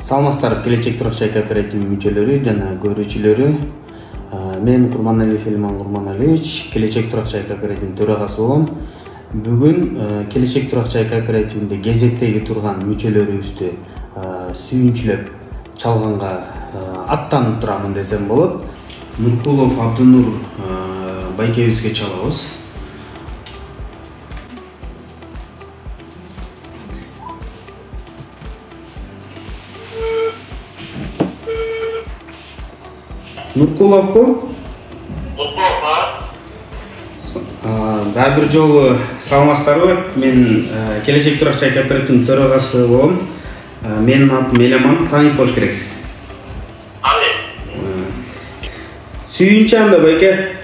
Саламатсыздар, келечек туракчай кооперативинин мүчөлөрү жана көрүүчүлөрү. Мен Курманалиев Элман Курманалиевич, келечек туракчай кооперативинин төрагасы болом. Бүгүн келечек туракчай кооперативинде кезектеги турган мүчөлөрүбүздү сүйүнчүлөп чалганга аттанып турамын десем болот. Нуркулов Абдынур байкебизге чалабыз. Нуркуловку? Да бир жолу саламатсыздарбы? Мен келечек туракчай кооперативинин төрагасы болом. Менин атым Элеман, тааныйт болуш керексиз. Сүйүнчү анда байке.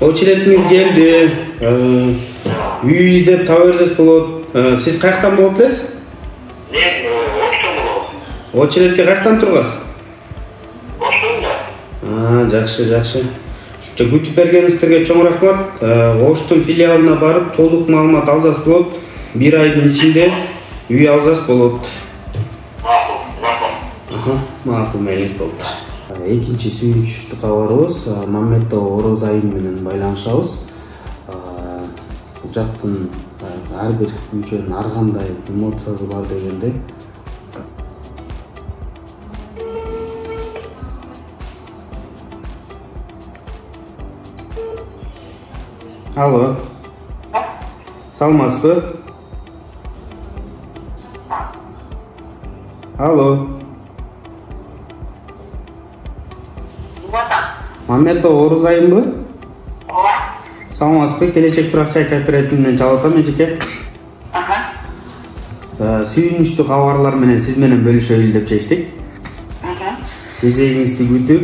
Очеретиңиз келди. Үй издеп таба берсеңиз болот. Сиз каяктан болот элесиз? Мен Оштон болом. Очеретке каяктан тургасыз? Оштон да. Жакшы. Күтүп бергениңиздерге чоң рахмат. Оштун филиалына барып, толук маалымат алсаңыз болот. Бир айдын ичинде үй алсаңыз болот. Макул, мейлиңиз болот. Экинчи сүйүнчү кабарыбыз Мамметов Орозайым менен байланышабыз. Жактын ар бир мүчөнүн ар кандай эмоциясы бар дегенде. Алло. Саламатсызбы? Алло. Мамметов Орозайымбы? Ооба. Саламатсызбы? Келечек туракчай кооперативинен чалып атам эжеке. Сүйүнүчтүү кабарлар менен сиз менен бөлүшөлү деп чечтик. Кезегиңизди күтүп,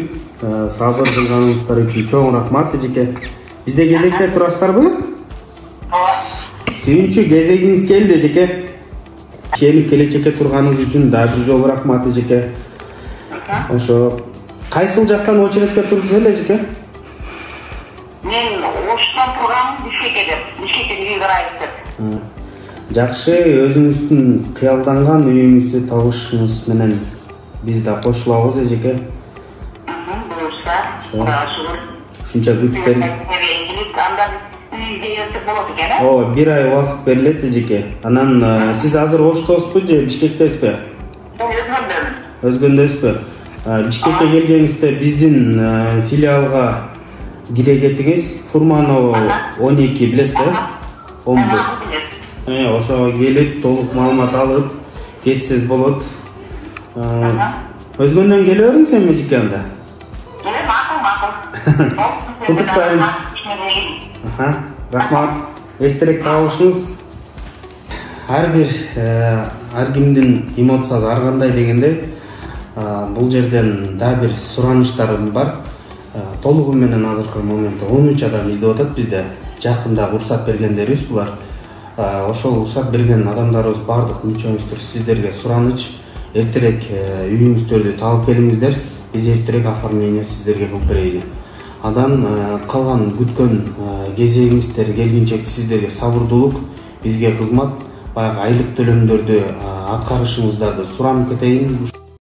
сабыр кылганыңыздар үчүн чоң рахмат эжеке. Бизде кезекте турасыздарбы? Ооба. Сүйүнчү кезегиңиз келди эжеке. Ченip келечекке турганыңыз үчүн да бир жолу рахмат эжеке. Ошо кайсыл жактан очеретке турдуз эле эжеке? Мен Оштон тургам, Бишкектен үй карайбыз деп. Жакшы, өзүңүздүн кыялданган үйүңүздү табышыңыз менен биз да кошулабыз эжеке. Буюрса, Кудайга Ушунча күтүп берип. Андан үйдө өтүп болот экен, э? Ооба, бир ай убакыт берилет эжеке. Анан сиз азыр Оштосузбу же Бишкектесизби? Өзгөндөсүзбү? Бишкекке келгениңизде биздин филиалга кире кетиңиз. Фурманова 12 билесизби? Омбу. Ошого келип, толук маалымат алып кетсеңиз болот. Өзгөндөн келе бериңиз эми эжеке анда. Макул. Куттуктайм. Рахмат. Эртерээк табылышыңыз. Ар кимдин эмоциясы ар кандай дегенде, бул жерден да бир суранычтарым бар. Толугу менен азыркы моментте 13 адам издеп атат бизде. Жакында уруксат бергендерибиз булар. Ошол уруксат берген адамдарыбыз бардык мүчөңүздөр сиздерге сураныч. Эртерээк үйүңүздөрдү табып келиңиздер. Биз эртерээк оформление сиздерге кылып берели. Андан калган күткөн кезегиңиздер келгенче сиздерге сабырдуулук, бизге кызмат, баягы айлык төлөмдөрдү аткарышыңыздарды суранып кетейин.